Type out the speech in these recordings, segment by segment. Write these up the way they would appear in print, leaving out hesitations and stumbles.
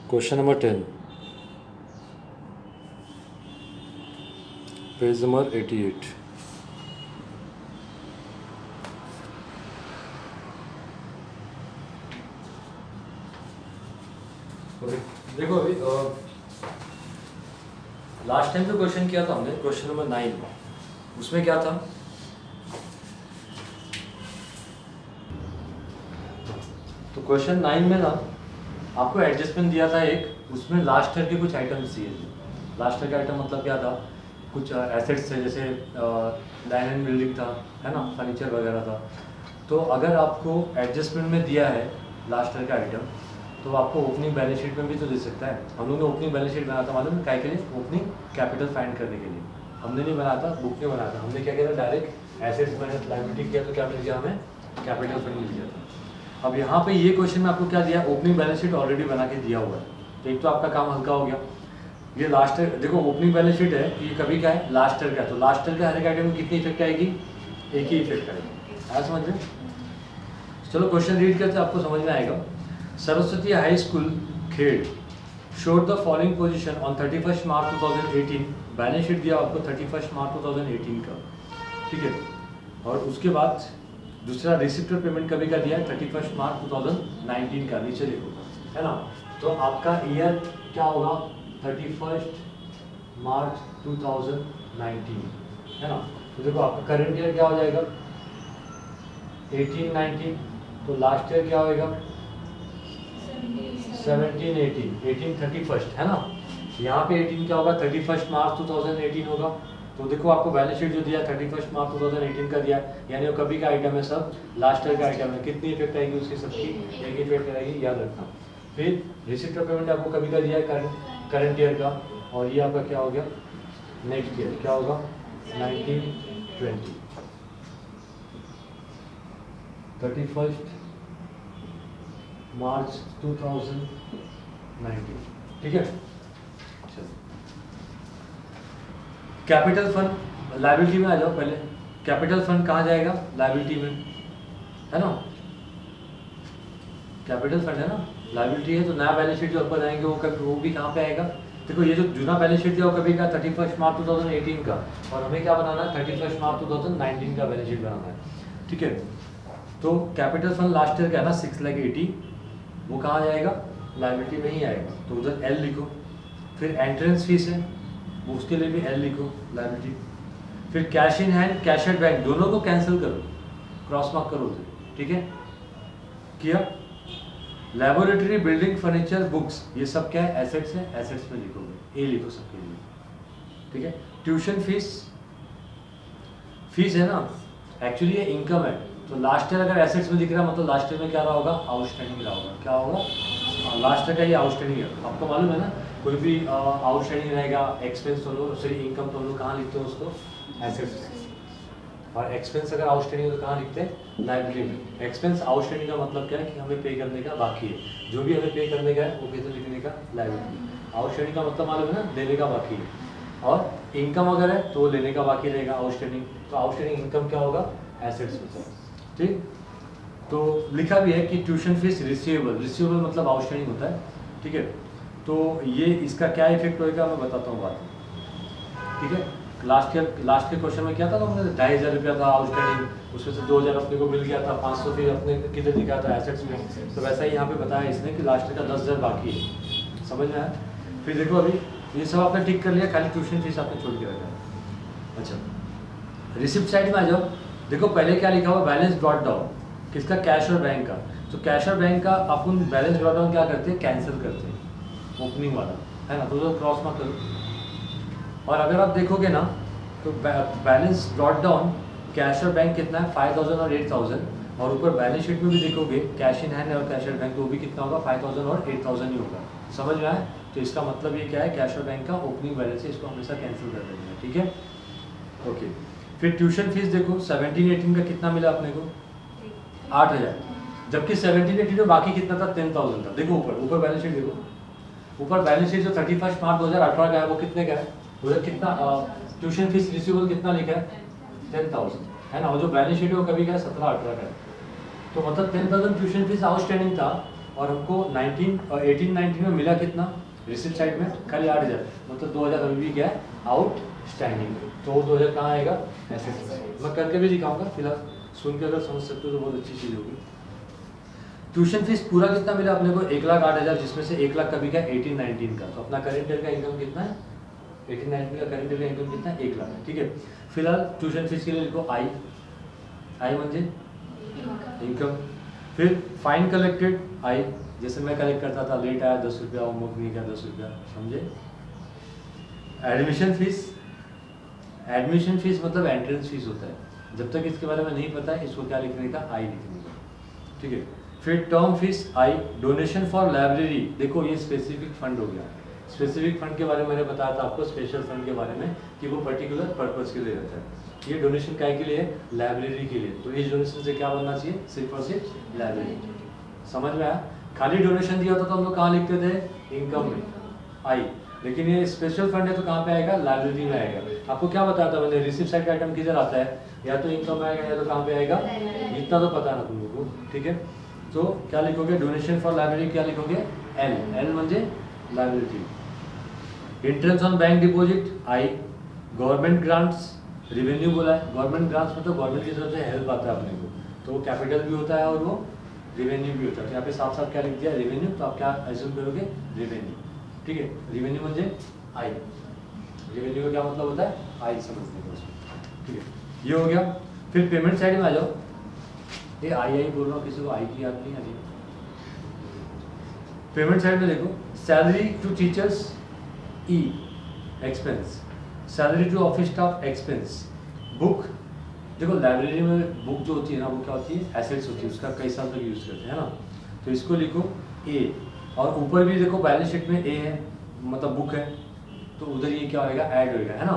Question number 10, page number 88. देखो अभी last time जो क्वेश्चन किया था हमने क्वेश्चन नंबर 9, उसमें क्या था? तो क्वेश्चन 9 में ना आपको एडजस्टमेंट दिया था एक, उसमें लास्ट ईयर के कुछ आइटम्स दिए थे। लास्ट ईयर का आइटम मतलब क्या था? कुछ एसेट्स थे, जैसे लैंड एंड बिल्डिंग था, है ना, फर्नीचर वगैरह था। तो अगर आपको एडजस्टमेंट में दिया है लास्ट ईयर का आइटम, तो आपको ओपनिंग बैलेंस शीट में भी तो दे सकता है। हम लोग ने ओपनिंग बैलेंस शीट बनाया था, मालूम है काय के लिए? ओपनिंग कैपिटल फाइंड करने के लिए। हमने नहीं बनाया था, बुक में बनाया था। हमने क्या किया था, डायरेक्ट एसेट्स माइनस लायबिलिटी किया, तो क्या मिल गया हमें? कैपिटल फंड मिल गया था। अब यहाँ पे ये क्वेश्चन में आपको क्या दिया? ओपनिंग बैलेंस शीट ऑलरेडी बना के दिया हुआ है, तो एक तो आपका काम हल्का हो गया। ये लास्ट ईयर, देखो ओपनिंग बैलेंस शीट है, ये कभी क्या है? लास्ट ईयर का। तो लास्ट ईयर का हर एक आइटम में कितनी इफेक्ट आएगी? एक ही इफेक्ट आएगी। आया समझ में? चलो क्वेश्चन रीड करते, आपको समझ में आएगा। Saraswati high school Khed showed the following position on 31 March 2018। Balance sheet दिया आपको 31 मार्च 2018 का, ठीक है। और उसके बाद दूसरा रिसिप्ट और पेमेंट कभी का दिया है? 31 मार्च 2019 का, नीचे देखो, है ना। तो आपका ईयर क्या होगा? 31 मार्च 2019, है ना। तो देखो आपका करंट ईयर क्या हो जाएगा? 18-19। तो लास्ट ईयर क्या होएगा? 17-18, 18-31, है ना। यहाँ पे 18 क्या होगा? 31 मार्च 2018 होगा। तो देखो आपको बैलेंस शीट जो दिया 31 मार्च 2018 का दिया, यानी वो कभी का आइटम है, सब लास्ट ईयर का आइटम है। कितनी इफेक्ट आएगी उसकी? सबकी एक इफेक्ट आएगी, याद रखना। फिर रिसिप्ट ऑफ पेमेंट आपको कभी का दिया है? करंट ईयर का। और ये आपका क्या हो गया? नेक्स्ट ईयर क्या होगा? 1920, 31 मार्च 2019, ठीक है। कैपिटल फंड लायबिलिटी में आ जाओ पहले। कैपिटल फंड कहाँ जाएगा? लायबिलिटी में, है ना। कैपिटल फंड है ना, लायबिलिटी है। तो नया बैलेंस शीट जो ऊपर आएंगे वो भी कहाँ पे आएगा? देखो ये जो जूना बैलेंस शीट दिया वो कभी का 31 मार्च 2018 का, और हमें क्या बनाना है? 31 मार्च 2019 का बैलेंस शीट बनाना है, ठीक है। तो कैपिटल फंड लास्ट ईयर का है ना 6,80,000, वो कहाँ जाएगा? लायबिलिटी में ही आएगा। तो उधर एल लिखो। फिर एंट्रेंस फीस है, वो उसके लिए भी एल लिखो, लायबिलिटी। फिर cash in hand, cash at bank, दोनों को कैंसिल करो, क्रॉस मार्क करो उधर, ठीक है। किया। लेबोरेटरी, बिल्डिंग, फर्नीचर, बुक्स, ये सब क्या है? एसेट्स है, एसेट्स में लिखोगे, ए लिखो सबके लिए, ठीक है। ट्यूशन फीस, फीस है ना, एक्चुअली ये इनकम है। तो लास्ट ईयर अगर एसेट्स में दिख रहा है, मतलब लास्ट ईयर में क्या रहा होगा? आउटस्टैंडिंग रहा होगा। क्या होगा? लास्ट ईयर का ये आउटस्टैंडिंग है। आपको मालूम है ना, कोई भी आउटस्टैंडिंग रहेगा, एक्सपेंस तो लो, सॉरी इनकम तो लो, कहाँ लिखते हो उसको? एसेट्स। और एक्सपेंस अगर आउटस्टैंडिंग है तो कहाँ लिखते हैं? लायबिलिटी में। एक्सपेंस आउटस्टैंडिंग का मतलब क्या है? कि हमें पे करने का बाकी है, जो भी हमें पे करने का है वो कितना लिखने का? लायबिलिटी। आउटस्टैंडिंग का मतलब मालूम है ना, देने का बाकी है। और इनकम अगर है तो लेने का बाकी रहेगा आउटस्टैंडिंग। तो आउटस्टैंडिंग इनकम क्या होगा? एसेट्स में, ठीक। तो लिखा भी है कि ट्यूशन फीस रिसीवेबल, रिसीवेबल मतलब आउटस्टैंडिंग होता है, ठीक है। तो ये इसका क्या इफेक्ट होएगा मैं बताता हूँ बात, ठीक है। लास्ट के क्वेश्चन में क्या था? तो हमने 2,500 रुपया था आउटस्टैंडिंग, उसमें से 2,000 अपने को मिल गया था, 500 फिर अपने किधर दिखा था? एसेट्स में। तो वैसा ही यहाँ पे बताया इसने कि लास्ट का 10,000 बाकी है, समझ में आया? फिर देखो अभी ये सब आपने टिक कर लिया, खाली ट्यूशन फीस आपने छोड़ के रखा है। अच्छा, रिसिप्ट साइड में आ जाओ। देखो पहले क्या लिखा हुआ? बैलेंस ब्रॉट डाउन, किसका? कैश और बैंक का। तो कैश और बैंक का अपन बैलेंस ब्रॉट डाउन क्या करते हैं? कैंसिल करते हैं, ओपनिंग वाला, है ना। तो क्रॉस मत करो। और अगर आप देखोगे ना, तो बैलेंस ब्रॉट डाउन कैश और बैंक कितना है? 5,000 और 8,000। और ऊपर बैलेंस शीट में भी देखोगे कैश इन हैंड और कैश और बैंक, तो वो भी कितना होगा? 5,000 और 8,000 ही होगा। समझ में आया? तो इसका मतलब ये क्या है? कैश और बैंक का ओपनिंग बैलेंस है, इसको हमेशा कैंसिल कर देंगे, ठीक है, ओके। फिर ट्यूशन फीस देखो 17-18 का कितना मिला अपने को? 8,000। जबकि 17-18 में बाकी कितना था? 10,000 था। देखो ऊपर बैलेंस शीट देखो, ऊपर बैलेंस शीट जो 31 मार्च 2018 का है वो कितने का है? उधर कितना ट्यूशन फीस रिसीवेबल कितना लिखा है? 10,000, है ना। और जो बैलेंस शीट है वो कभी का है? 17-18 का है। तो मतलब 10,000 ट्यूशन फीस आउटस्टैंडिंग था, और हमको 18-19 में मिला कितना रिसिप्ट साइड में खाली 8,000, मतलब 2,000 अभी भी क्या है आउटस्टैंडिंग। तो वो 2,000 कहाँ आएगा एसेट्स में। मैं करके भी दिखाऊंगा, फिलहाल सुन के अगर समझ सकते हो तो बहुत अच्छी चीज़ होगी। ट्यूशन फीस पूरा कितना मिला अपने को 1,08,000, जिसमें से 1 लाख कभी का 18-19 का। तो अपना करेंट ईयर का इनकम कितना है 18-19 का करेंट ईयर का इनकम कितना है 1 लाख है, ठीक है। फिलहाल ट्यूशन फीस के लिए लिखो आई म्हणजे इनकम। फिर फाइन कलेक्टेड आई, जैसे मैं कलेक्ट करता था, लेट आया 10 रुपया, होमवर्क नहीं किया 10 रुपया, समझे। एडमिशन फीस मतलब एंट्रेंस फीस होता है, जब तक इसके बारे में नहीं पता है इसको क्या लिखने का आई लिखने का, ठीक है। फिर term fees I. Donation for library, देखो ये स्पेसिफिक फंड हो गया। स्पेसिफिक फंड के बारे में मैंने बताया था आपको, स्पेशल फंड के बारे में, कि वो पर्टिकुलर पर्पस के लिए रहता है। ये डोनेशन क्या के लिए है लाइब्रेरी के लिए, तो इस डोनेशन से क्या बनना चाहिए सिर्फ और सिर्फ लाइब्रेरी। समझ में आया। खाली डोनेशन दिया होता तो हम लोग कहाँ लिखते थे इनकम में आई, लेकिन ये स्पेशल फंड है तो कहाँ पे आएगा लाइब्रेरी में आएगा। आपको क्या बताया था मैंने, रिसिप्ट साइड का आइटम किधर आता है, या तो इनकम में आएगा या तो कहाँ पे आएगा, इतना तो पता ना तुम लोग को, ठीक है। तो क्या लिखोगे डोनेशन फॉर लाइब्रेरी, क्या लिखोगे एल म्हणजे library. Interest on bank deposit I. Government grants revenue बोला है, गवर्नमेंट ग्रांट्स में तो गवर्नमेंट की तरफ से हेल्प आता है अपने को, तो वो कैपिटल भी होता है और वो रेवेन्यू भी होता है। तो यहाँ पे साफ साफ क्या लिख दिया रेवेन्यू, तो आप क्या एज्यूम करोगे रेवेन्यू, ठीक है। रेवेन्यू म्हणजे आई, रेवेन्यू का क्या मतलब होता है आई समझने का उसमें, ठीक है। ये हो गया। फिर पेमेंट साइड में आ जाओ, ये आई बोल रहा हूँ, किसी को आई की याद नहीं आ रही। पेमेंट साइड में देखो सैलरी टू टीचर्स ई expense, salary to office staff expense. Book, देखो लाइब्रेरी में बुक जो होती है ना वो क्या होती है एसेट्स होती है, उसका कई साल तक यूज़ करते हैं ना, तो इसको लिखो ए। और ऊपर भी देखो बैलेंस शीट में ए है, मतलब बुक है, तो उधर ये क्या होएगा ऐड होएगा, है ना।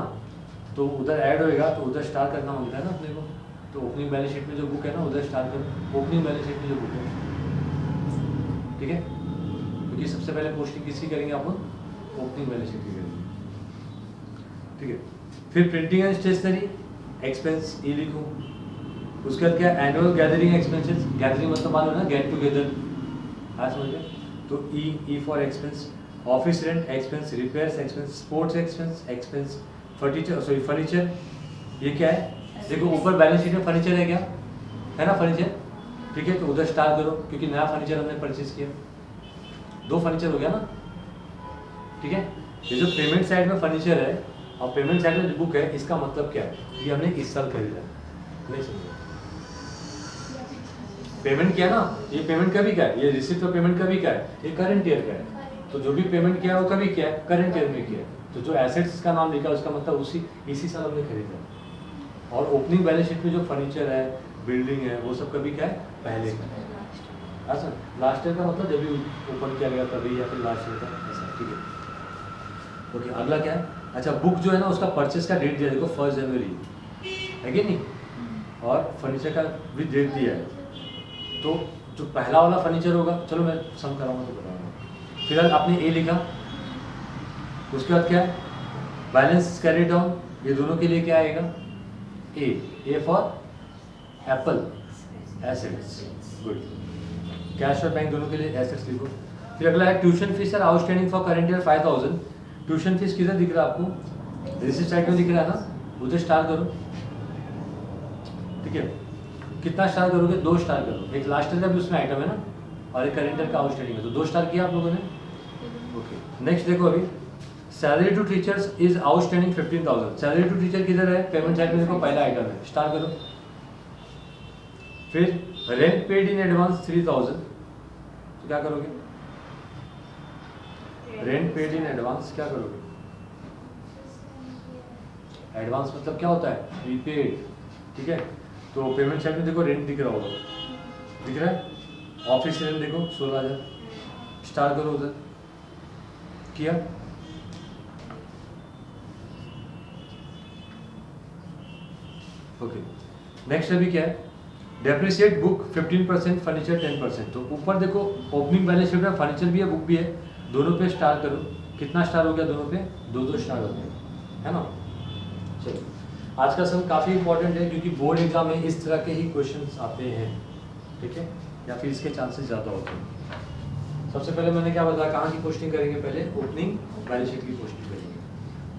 तो उधर ऐड होएगा तो उधर स्टार करना मांगता है ना अपने को, तो ओपनिंग बैलेंस शीट में जो बुक है ना उधर स्टार करो, ओपनिंग बैलेंस शीट में जो बुक है, ठीक है। क्योंकि सबसे पहले पोस्टिंग किसकी करेंगे आप ओपनिंग बैलेंस शीट की करेंगे, ठीक है। फिर प्रिंटिंग एंड स्टेशनरी एक्सपेंस ई लिखो। उसके बाद क्या एनुअल गैदरिंग एक्सपेंसेस, गैदरिंग मतलब मालूम है ना गेट टुगेदर, हाँ समझ गए, तो E for expense. Office rent expense, repairs expense, sports expense, furniture, ये क्या है देखो ऊपर बैलेंस शीट में फर्नीचर है क्या, है ना फर्नीचर, ठीक है। तो उधर स्टार करो क्योंकि नया फर्नीचर हमने परचेज किया, 2 फर्नीचर हो गया ना, ठीक है। ये जो पेमेंट साइड में फर्नीचर है और पेमेंट साइड में जो बुक है, इसका मतलब क्या है, ये हमने इस साल खरीदा, नहीं समझा। पेमेंट किया ना, ये पेमेंट कभी क्या है, ये रिसिप्ट और पेमेंट कभी क्या है, ये करंट ईयर का है। तो जो भी पेमेंट किया है वो कभी किया है करंट ईयर में किया है। तो जो एसेट्स का नाम लिखा है उसका मतलब इसी साल हमने खरीदा। और ओपनिंग बैलेंस शीट में जो फर्नीचर है, बिल्डिंग है, वो सब कभी क्या है पहले का है। अच्छा लास्ट ईयर का मतलब जब भी ओपन किया गया तभी, या फिर लास्ट ईयर का ऐसा, ठीक है। ओके अगला क्या है, अच्छा बुक जो है ना उसका परचेस का डेट दिया देखो 1 जनवरी है कि नहीं, और फर्नीचर का भी डेट दिया है। तो जो पहला वाला फर्नीचर होगा, चलो मैं सम कराऊंगा तो बताऊंगा। फिलहाल आपने ए लिखा, उसके बाद क्या है बैलेंस कैरी डाउन, ये दोनों के लिए क्या आएगा A for Apple assets, good. Cash और बैंक दोनों के लिए एसेट्स लिखो। फिर अगला है ट्यूशन फीस और outstanding for current year 5,000। Tuition fees किधर दिख रहा है आपको, रिसिप्ट साइड में दिख रहा है ना, उधर स्टार करो, ठीक है। कितना स्टार करोगे, 2 स्टार करो, एक लास्ट ईयर का भी उसमें आइटम है ना और एक करंट ईयर का आउटस्टैंडिंग है, तो 2 स्टार किया आप लोगों ने, ओके। नेक्स्ट देखो अभी salary to teachers is outstanding 15,000। Salary to teacher किधर है, पेमेंट साइड में देखो पहला आइटम है, स्टार करो। फिर रेंट पेड इन एडवांस 3,000, तो क्या करोगे, रेंट पेड इन एडवांस क्या करोगे, एडवांस मतलब क्या होता है प्रीपेड, ठीक है। तो पेमेंट साइड में देखो रेंट दिख रहा होगा, दिख रहा है, ऑफिस रेंट देखो 16,000, स्टार करो उधर, किया। ओके नेक्स्ट अभी क्या है, डेप्रिसिएट बुक 15%, फर्नीचर 10%। तो ऊपर देखो ओपनिंग बैलेंस शीट में फर्नीचर भी है बुक भी है, दोनों पे स्टार करो। कितना स्टार हो गया दोनों पे, 2-2 स्टार हो गया, है ना। चलो आज का सम काफ़ी इंपॉर्टेंट है क्योंकि बोर्ड एग्जाम में इस तरह के ही क्वेश्चंस आते हैं, ठीक है, या फिर इसके चांसेस ज़्यादा होते हैं। सबसे पहले मैंने क्या बताया, कहाँ की पोस्टिंग करेंगे, पहले ओपनिंग बैलेंस शीट की पोस्टिंग करेंगे।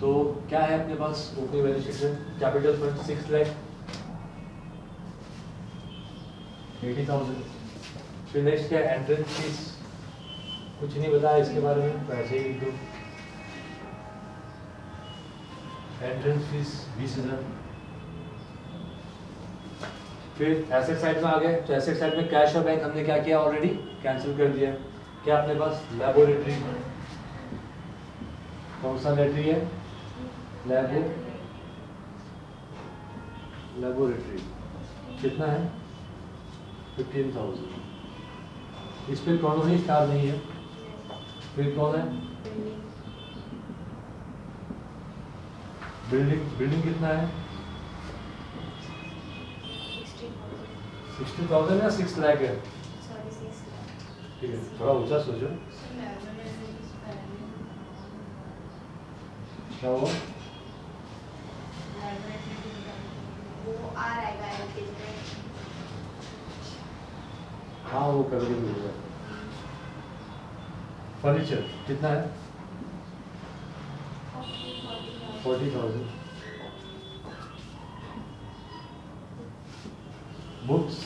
तो क्या है अपने पास ओपनिंग बैलेंस शीट में, कैपिटल फंड 6,80,000। फिर नेक्स्ट क्या है, एंट्रेंस फीस, कुछ नहीं बताया इसके बारे में, पैसे ही लिख दो। Entrance fees 20,000। फिर एसेट साइड में आ गए, तो एसेट साइड में कैश और बैंक हमने क्या किया, ऑलरेडी कैंसिल कर दिया। क्या अपने पास लैबोरेटरी, कौन सा लेटरी है, लैबोरेटरी, कितना है 15,000। इस पर कौन सी स्टार नहीं है। फिर कौन है, बिल्डिंग कितना है, 60,000 या 6 लाख है, ठीक है, थोड़ा ऊंचा सोचो। क्या हुआ, हाँ वो कर दिया। फर्नीचर कितना है, 40,000। बुक्स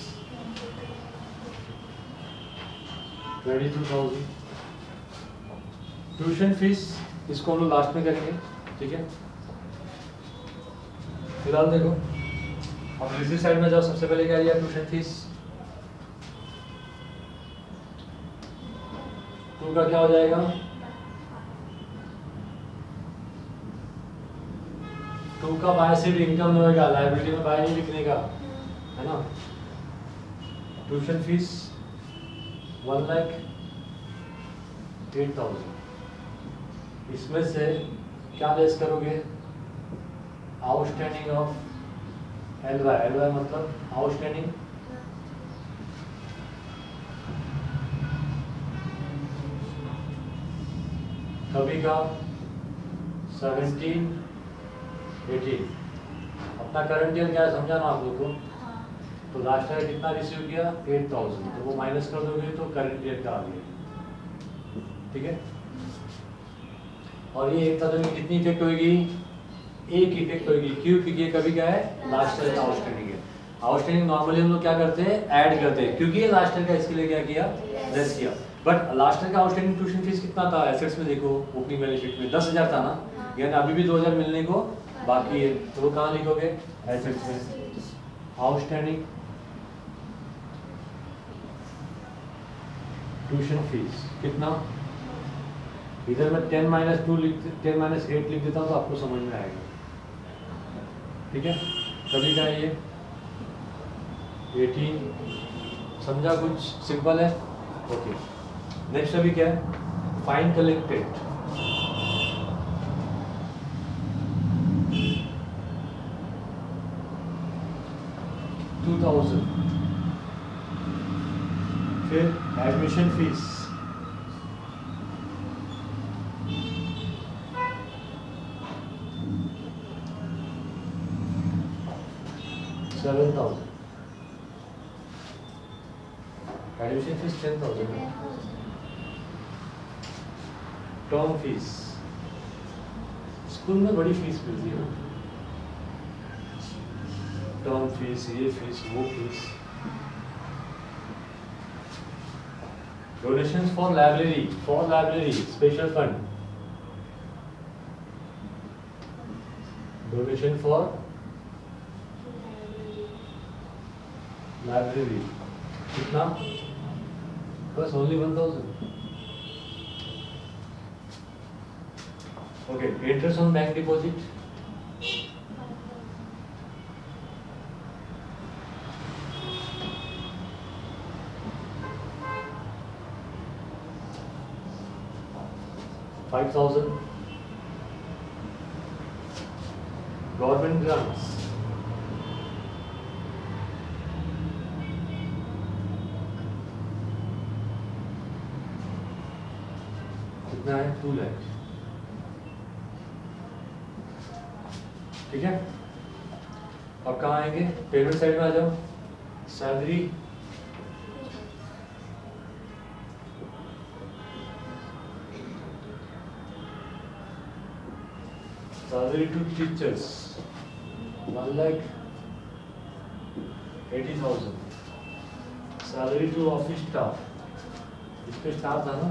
22,000। ट्यूशन फीस इसको हम लोग लास्ट में करेंगे, ठीक है। फिलहाल देखो, अब रिसीव साइड में जाओ, सबसे पहले क्या लिया, ट्यूशन फीस। टू का क्या हो जाएगा, टू का बाय से इनकम नहीं होगा, लाइबिलिटी में बाय नहीं लिखने का है ना। Tuition fees 1,08,000। इसमें से क्या लेस करोगे, आउटस्टैंडिंग ऑफ एलवाई मतलब आउटस्टैंडिंग, कभी का 17, 18। अपना करंट ईयर क्या है समझाना आप लोग को। तो लास्ट ईयर कितना रिसीव किया, 8,000, तो वो माइनस कर दोगे तो करंट ईयर का आ गया, ठीक है। और ये 1,000 की कितनी इफेक्ट होगी, एक इफेक्ट होगी, क्यों, क्योंकि ये कभी क्या है, लास्ट ईयर का आउटस्टैंडिंग है। आउटस्टैंडिंग नॉर्मली हम लोग क्या करते हैं, ऐड करते हैं, क्योंकि ये लास्ट ईयर का, इसके लिए क्या किया, लेस किया। बट लास्ट ईयर का आउटस्टैंडिंग ट्यूशन फीस कितना था, एसेट्स में देखो, ओपनिंग बैलेंस शीट में 10,000 था ना, यानी अभी भी 2,000 मिलने को बाकी है, तो वो कहाँ लिखोगे, एसेट्स में। आउटस्टैंडिंग ट्यूशन फीस कितना, इधर मैं 10 - 2 लिख 10 - 8 लिख देता हूँ तो आपको समझ में आएगा, ठीक है। कभी क्या है ये 18, समझा, कुछ सिंपल है, ओके। नेक्स्ट अभी क्या है, फाइन कलेक्टेड, $2,000। फिर admission fees 7,000, admission fees 10,000। Term fees, school में बड़ी फीस मिलती है ना, टर्म फीस, ये फीस, वो fees. Donations for library special fund, donation for library कितना, बस only 1,000। Okay, interest on bank deposit 5,000। Government grants कितना है, 2 लाख, ठीक है। अब कहाँ आएंगे, पेमेंट साइड में आ जाओ, salary Salary to teachers 1,80,000. Salary to office staff, इस पे स्टाफ था ना,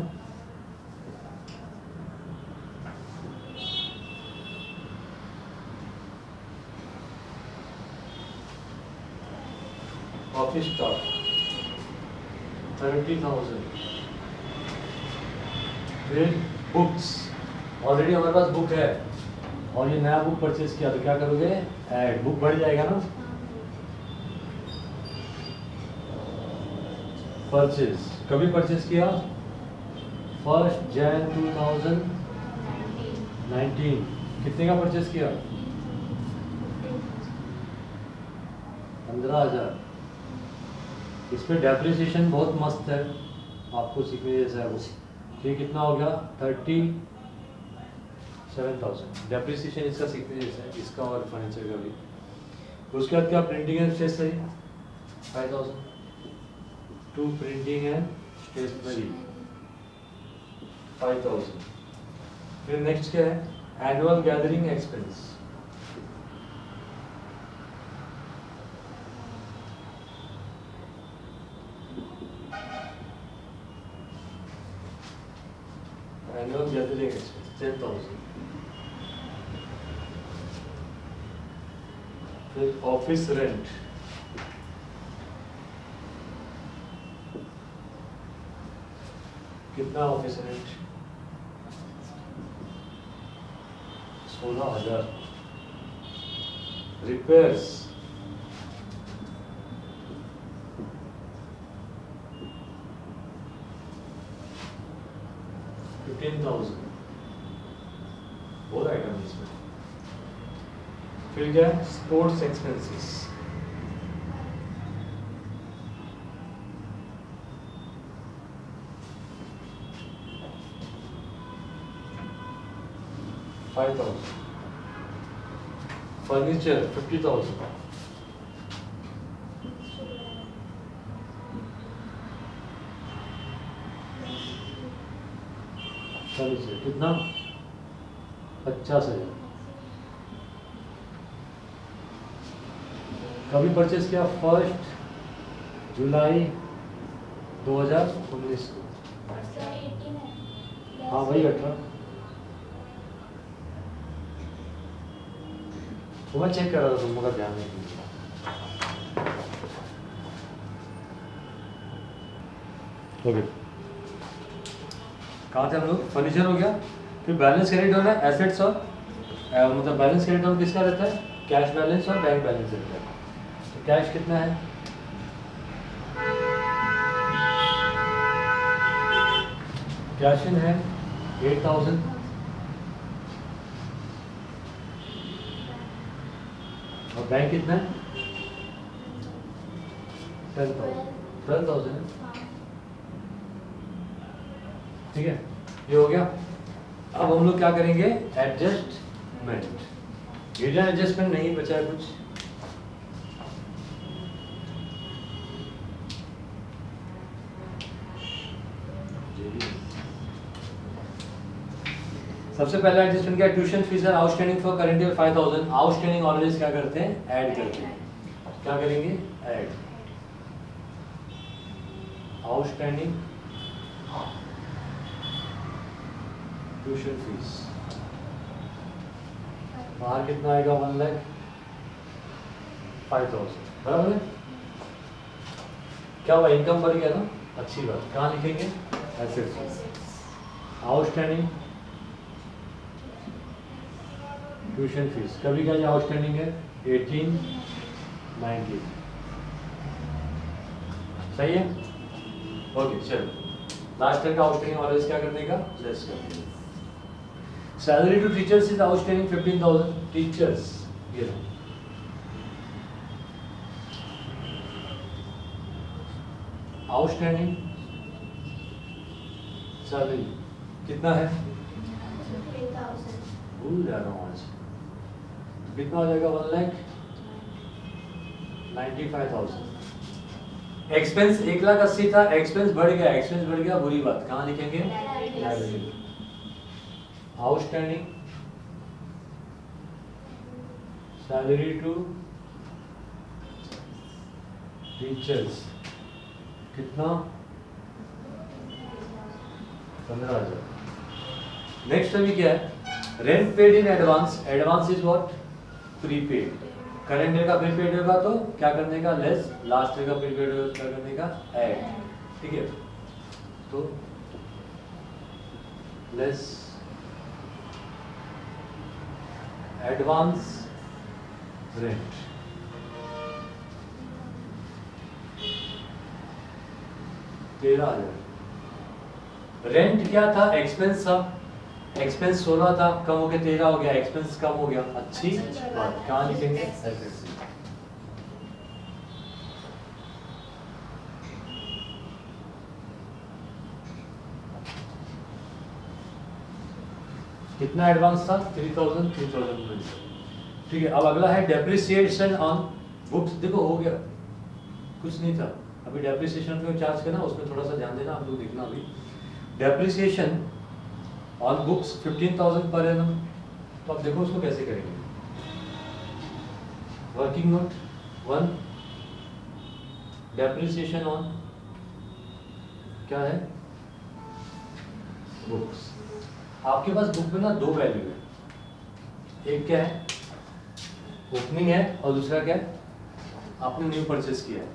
ऑफिस स्टाफ 30,000. फिर बुक्स, ऑलरेडी हमारे पास बुक है और ये नया बुक परचेज किया तो क्या करोगे, ऐड, बुक बढ़ जाएगा ना. परचेज कभी परचेज किया, 1 January 2019. कितने का परचेज किया, 15,000. इस पे डेप्रिसिएशन बहुत मस्त है, आपको सीखने जैसा है वो. ये कितना हो गया, 37,000. डेप्रिसिएशन इसका सीखने जैसा है, इसका और फर्नीचर का भी. उसके बाद क्या, printing and stationery 5,000. To printing and stationery 5,000. फिर नेक्स्ट क्या है, annual gathering expense. Annual gathering expense 10,000. फिर ऑफिस रेंट कितना, ऑफिस रेंट 16,000. रिपेयर्स 15,000. बहुत आइटम इसमें. फिर क्या है, स्पोर्ट्स एक्सपेंसेस 5,000. फर्नीचर 50,000. फर्नीचर कितना, 50,000. कभी परचेज किया, 1 जुलाई 2019 को. हाँ भाई 18. वो मैं चेक कर रहा था, तुम मगर ध्यान नहीं दिया. ओके, कहाँ थे हम लोग, फर्नीचर हो गया. फिर बैलेंस क्रेडिट हो रहा है, एसेट्स और मतलब बैलेंस क्रेडिट और किसका रहता है, कैश बैलेंस और बैंक बैलेंस रहता है. तो कैश कितना है, कैश इन है 8,000. और बैंक कितना है, 12,000 है. ठीक है, ये हो गया. अब हम लोग क्या करेंगे, एडजस्टमेंट. हिडन एडजस्टमेंट नहीं बचा है कुछ. सबसे पहला एडजस्टमेंट क्या है, ट्यूशन फीस है outstanding for current year 5,000. Outstanding always क्या करते हैं, ऐड करते हैं. क्या करेंगे, ऐड आउटस्टैंडिंग ट्यूशन फीस. बाहर कितना आएगा, 1,05,000. बराबर है. क्या हुआ, इनकम बढ़ गया ना, अच्छी बात. कहाँ लिखेंगे, एसेट्स. आउटस्टैंडिंग ट्यूशन फीस कभी का ये आउटस्टैंडिंग है 1890. सही है. ओके चलो, लास्ट ईयर का आउटस्टैंडिंग ऑलवेज क्या करने का, लेस कर देंगे. Salary to teachers is outstanding 15,000. Teachers ये आउटस्टैंडिंग सैलरी कितना है, भूल जा रहा हूँ आज. कितना हो जाएगा, 1,95,000. एक्सपेंस 1,80,000 था, एक्सपेंस बढ़ गया, एक्सपेंस बढ़ गया, बुरी बात. कहाँ लिखेंगे, आउटस्टैंडिंग सैलरी टू टीचर्स कितना 15,000। नेक्स्ट अभी क्या है, rent paid in advance. Advance is what, prepaid. Current year का प्रीपेड होगा तो क्या करने का, लेस। लास्ट ईयर का प्रीपेड होगा तो क्या करने का, ऐड। ठीक है, तो लेस एडवांस रेंट। रेंट क्या था, एक्सपेंस था। एक्सपेंस 16 था, कम हो गया 13 हो गया, एक्सपेंस कम हो गया, अच्छी बात। कहाँ लिखेंगे, एफएससी। कितना एडवांस था, 3000 3000। ठीक है, अब अगला है डेप्रिसिएशन ऑन बुक्स। देखो हो गया, कुछ नहीं था अभी। डेप्रिसिएशन पे चार्ज करना, उसमें थोड़ा सा ध्यान देना, हम लोग देखना अभी। Depreciation on books 15,000 per annum. तो अब देखो उसको कैसे करेंगे। वर्किंग नोट 1, डेप्रिसिएशन ऑन क्या है, बुक्स। आपके पास बुक में ना दो वैल्यू है, एक क्या है, ओपनिंग है, और दूसरा क्या है, आपने न्यू परचेस किया है।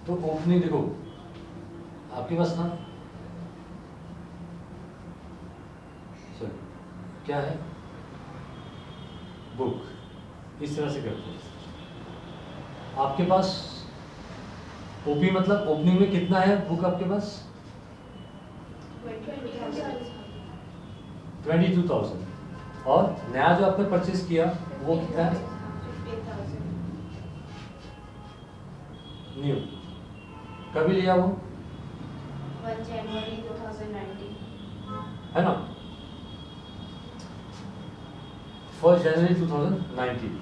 तो ओपनिंग देखो आपके पास ना क्या है, बुक, इस तरह से करते हैं। आपके पास ओपी मतलब ओपनिंग में कितना है बुक आपके पास, 22,000। और नया जो आपने परचेस किया वो कितना है, न्यू। कभी लिया वो, 1 जनवरी 2019 है ना, 1 जनवरी 2019।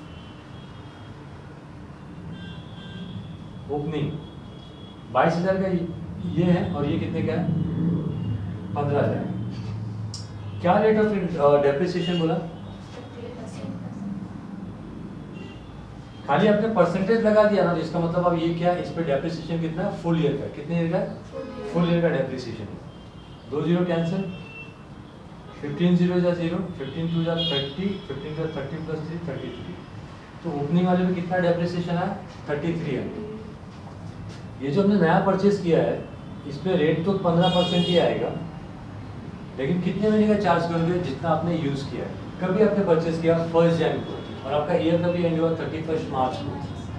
ओपनिंग 22,000 का ये है, और ये कितने का है, 15,000। क्या रेट ऑफ डेप्रिसिएशन बोला, खाली आपने परसेंटेज लगा दिया ना, तो इसका मतलब अब ये क्या है, इस पे डेप्रिसिएशन कितना है, फुल ईयर का। कितने ईयर का, फुल ईयर का डेप्रिसिएशन है। 2 जीरो कैंसिल, 15 जीरो जा 0, 15 टू जा 30, 15 का 30 प्लस 3 33। तो ओपनिंग वाले में कितना डेप्रिसिएशन है, 33 है। ये जो हमने नया परचेज किया है इस पे रेट तो 15% ही आएगा, लेकिन कितने महीने का चार्ज करोगे, जितना आपने यूज किया है। कभी आपने परचेज किया 1 जनवरी को, और आपका ईयर कभी एंड हुआ 31 मार्च को,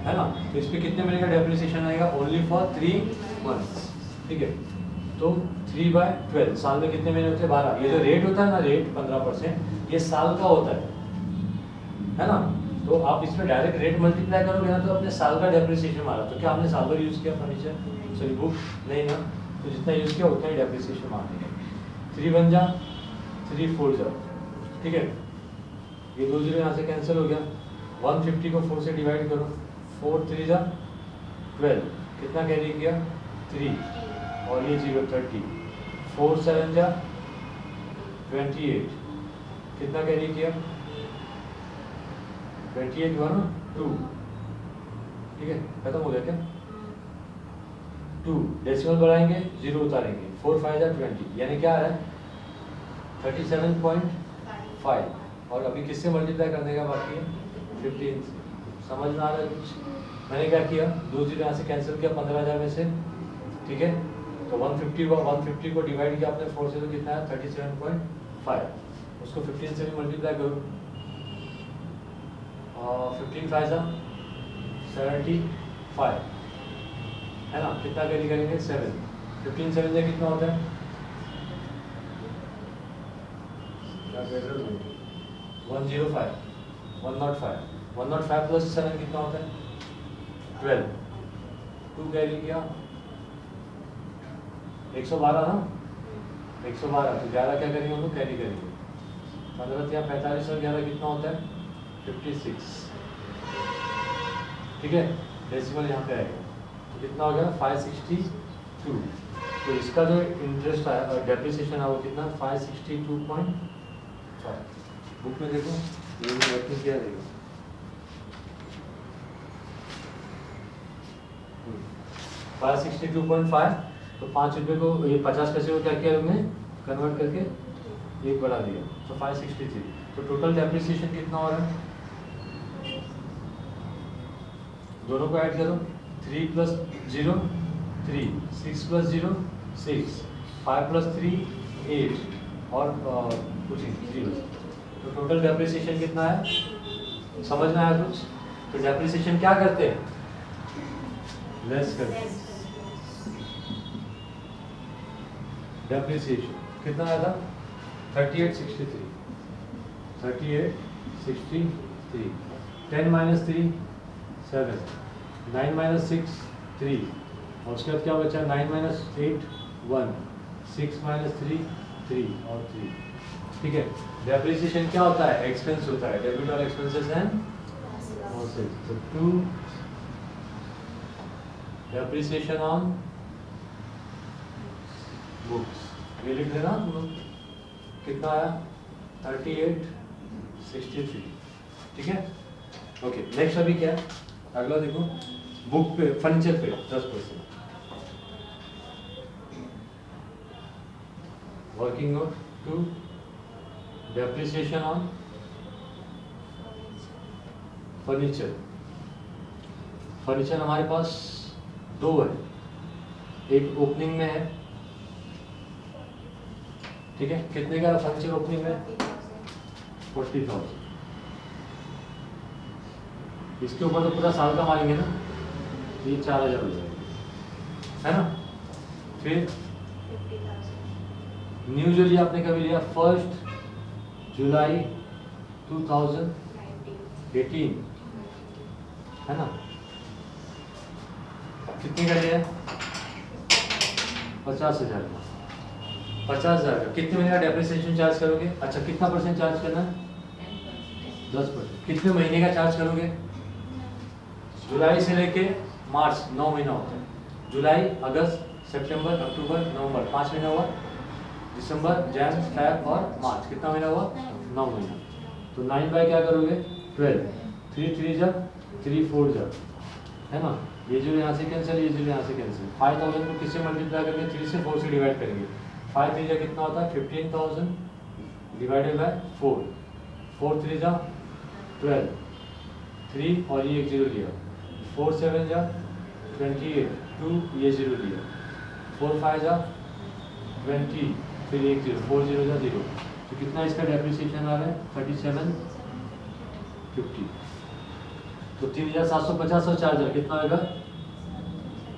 है ना, तो इस पे कितने महीने का डेप्रिसिएशन आएगा, ओनली फॉर 3 मंथ्स। ठीक है, तो 3/12 साल में कितने महीने होते हैं, 12। ये जो रेट होता है ना, रेट 15%, ये साल का होता है ना। तो आप इसमें डायरेक्ट रेट मल्टीप्लाई करोगे ना, तो अपने साल का डेप्रिसिएशन मारा। तो क्या हमने साल भर यूज किया फर्नीचर, सॉरी बुक, नहीं ना, तो जितना यूज किया उतना ही डेप्रिसिएशन मार देंगे। 3 बन जा, 3 4 जा, ठीक है। ये 2 जीरो यहाँ से कैंसिल हो गया। 150 को 4 से डिवाइड करो, 4 3 जा 12, कितना कैरी किया 3, और ये 0 30, 4 7 जा 28, कितना कैरी किया 28 हुआ ना 2, ठीक है, खत्म हो गया क्या। 2 डेसिमल बढ़ाएंगे, 0 उतारेंगे, 4 5 जा 20, यानी क्या है 37.5। और अभी किससे मल्टीप्लाई करने का बाकी है, 15 से। समझ में आ रहा है कुछ। मैंने क्या किया, 2 जीरो यहाँ से कैंसिल किया 15,000 में से, ठीक है। तो 150 को डिवाइड किया आपने 4 से, तो कितना है 37.5। उसको 15 से भी मल्टीप्लाई करो, 15 5 जा 75, है ना। कितना कैरी करेंगे 7, 15 7 से कितना होता है, क्या कह रहे हो 105, 105 प्लस 7 कितना होता है 12, 2 कैरी किया 112 ना, 112, तो 11 क्या करेंगे हम लोग, कैरी करेंगे 15 या 45 और 11 कितना होता है 56, ठीक है। डेसिमल यहाँ पे आएगा तो कितना हो गया 562। तो इसका जो इंटरेस्ट आया और डेप्रिसिएशन है वो कितना 562.5। बुक में देखो ये वर्किंग किया रहेगा, 562.5, तो 5 रुपये को ये 50 पैसे को क्या किया हमने कन्वर्ट करके एक बढ़ा दिया, तो 563। तो टोटल डेप्रिसिएशन कितना हो रहा है, दोनों को ऐड करो, 3 + 0 3, 6 + 0 6, 5 + 3 8 और कुछ 0। तो टोटल डेप्रिसिएशन कितना है, समझ में आया कुछ? तो डेप्रिसिएशन क्या करते हैं, लेस करते हैं। डेप्रिसिएशन कितना आया था, 3863, 3863। 10 - 3 7, 9 - 6 3, और उसके बाद क्या बचा, 9 - 8 1, 6 - 3 3 और 3। ठीक है, डेप्रिसिएशन क्या होता है, एक्सपेंस होता है, डेबिट और एक्सपेंसेस हैं लॉसेस। तो 2 डेप्रिसिएशन ऑन बुक्स, ये लिख देना तुम लोग, कितना आया 3863। ठीक है, ओके। नेक्स्ट अभी क्या है, अगला देखो, बुक पे फर्नीचर पे 10%, working note 2, depreciation on furniture. Furniture हमारे पास 2 है, एक ओपनिंग में है, ठीक है, कितने का फर्नीचर ओपनिंग में, 40,000। इसके ऊपर तो पूरा साल का मारेंगे ना, ये 4,000 हो जाएगा, है ना। फिर 50,000 न्यू जो लिया आपने कभी लिया, 1 जुलाई 2018, है ना, कितने का लिया, 50,000 का। 50,000 का कितने महीने का डेप्रिसिएशन चार्ज करोगे, अच्छा कितना % चार्ज करना है, 10%। कितने महीने का चार्ज करोगे, जुलाई से लेके मार्च 9 महीना होता है, जुलाई अगस्त सितंबर अक्टूबर नवंबर 5 महीना हुआ, दिसंबर जैन फैब और मार्च कितना महीना हुआ, 9 महीना। तो 9 बाय क्या करोगे, 12, 3 3 जब 3 4 जब, है ना, ये जो यहाँ से कैंसिल, ये जो यहाँ से कैंसिल। 5,000 को किससे मल्टीप्लाई करेंगे, 3 से 4 से डिवाइड करेंगे, 5 3 जा कितना होता है 15,000 डिवाइडेड बाय 4, 4 3 जा 12, 3 और ये एक 0 लिया, 4 7 जा 28, 2 ये 0 लिया, 4 5 जा 20, फिर एक 0, 4 0 जा 0। तो कितना इसका डेप्रिसिएशन आ रहा है, 3750। तो 3,750 और 4,000 कितना होगा,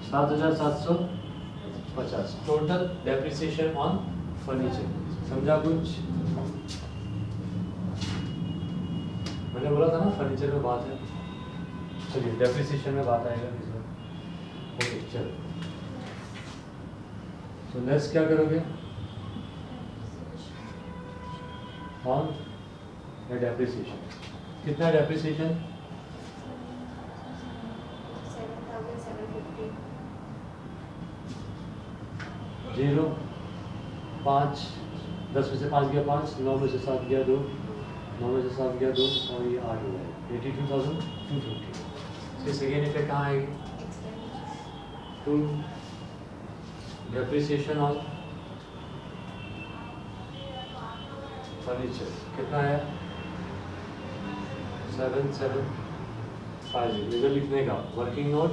7,750 टोटल डेप्रिसिएशन ऑन फर्नीचर। समझा कुछ, मैंने बोला था ना फर्नीचर में बात है, चलिए डेप्रिसिएशन में बात आएगा इस बार। ओके चलो, तो नेक्स्ट क्या करोगे, ऑन डेप्रिसिएशन। कितना डेप्रिसिएशन, 7,750 0 5, 10 में से 5 गया 5, 9 में से 7 गया 2, 9 में से 7 गया 2 और ये 8 हो गया 82,250। इसकी सेकेंड इफेक्ट कहाँ आएगी, टू डेप्रिसिएशन ऑन फर्नीचर कितना है, 7750। इधर लिखने का वर्किंग नोट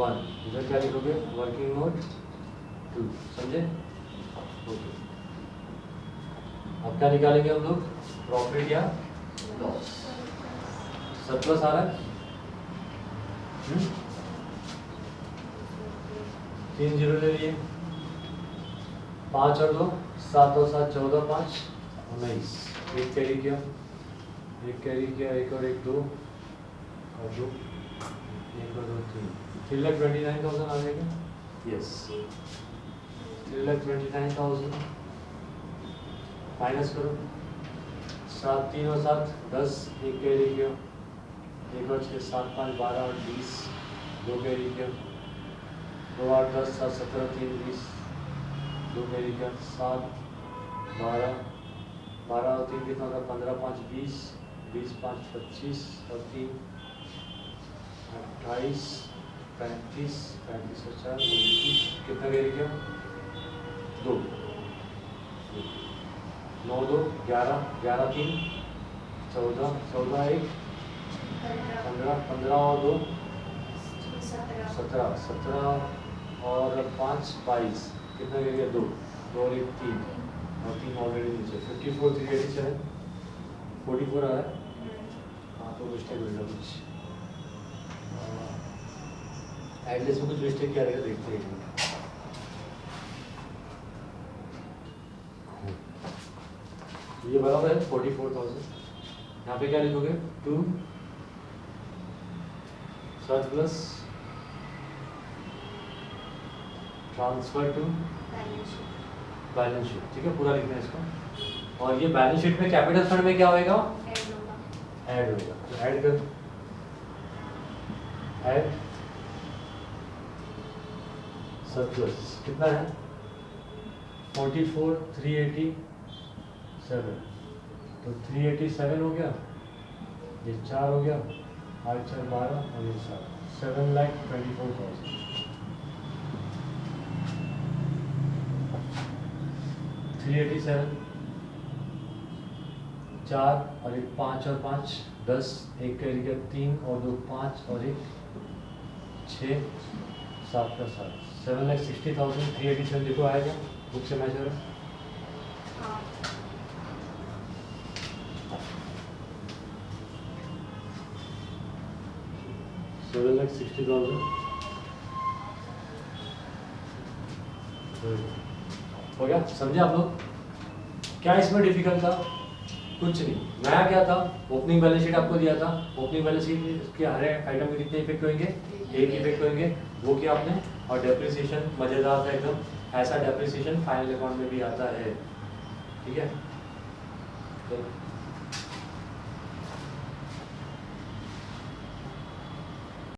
1, इधर क्या लिखोगे, वर्किंग नोट 2, समझे। ओके, अब क्या निकालेंगे हम लोग, प्रॉफिट या लॉस। सरप्लस आ रहा है, 3 0 ले लिए, 5 और 2 7 और 7 14 5 19, एक कैरी किया, एक कैरी किया, एक और एक 2 और 2, एक और 2 3, 3,29,000 आ जाएगा, यस 3,29,000 माइनस करो, 7 3 और 7 10, एक कैरी किया, एक और 6 7 5 12 और 20, 2 कैरी किया, 2 8 10 7 17 3 20, 2 कैरी किया, 7 12 12 और 3 कितना होगा, 15 5 20, 20 5 25 और 3 28 35 35 और 4 29 कितना कैरी किया 2 9 2 11 11 3 14 14 1 15 15 और 2 17 17 और 5 22 कितना कैरी किया 2 2 और 1 3 और 3 ऑलरेडी नीचे 54 387 44 आ रहा है हाँ तो मिस्टेक हो गया कुछ एटलीस्ट में कुछ मिस्टेक क्या रहेगा देखते हैं ये बराबर है 44,000 यहाँ पे क्या लिखोगे 2 surplus transfer to balance sheet ठीक है पूरा लिखना है इसको और ये बैलेंस शीट में कैपिटल फंड में क्या होएगा ऐड होगा तो ऐड कर ऐड सरप्लस कितना है 44 387 तो 387 हो गया ये 4 हो गया 8 4 12 और ये 7,24,000 387 4 और एक 5 और 5 10 एक कैरी का 3 और 2 5 और एक 6 7 का 7 7,60,387 देखो आएगा बुक से मैच हो रहा है 7,60,000 हो गया समझे आप लोग क्या इसमें डिफिकल्ट था कुछ नहीं नया क्या था ओपनिंग बैलेंस शीट आपको दिया था ओपनिंग बैलेंस शीट के हर आइटम में कितने इफेक्ट होंगे एक इफेक्ट होंगे वो किया आपने और डेप्रिसिएशन मजेदार था एकदम ऐसा डेप्रिसिएशन फाइनल अकाउंट में भी आता है ठीक है तो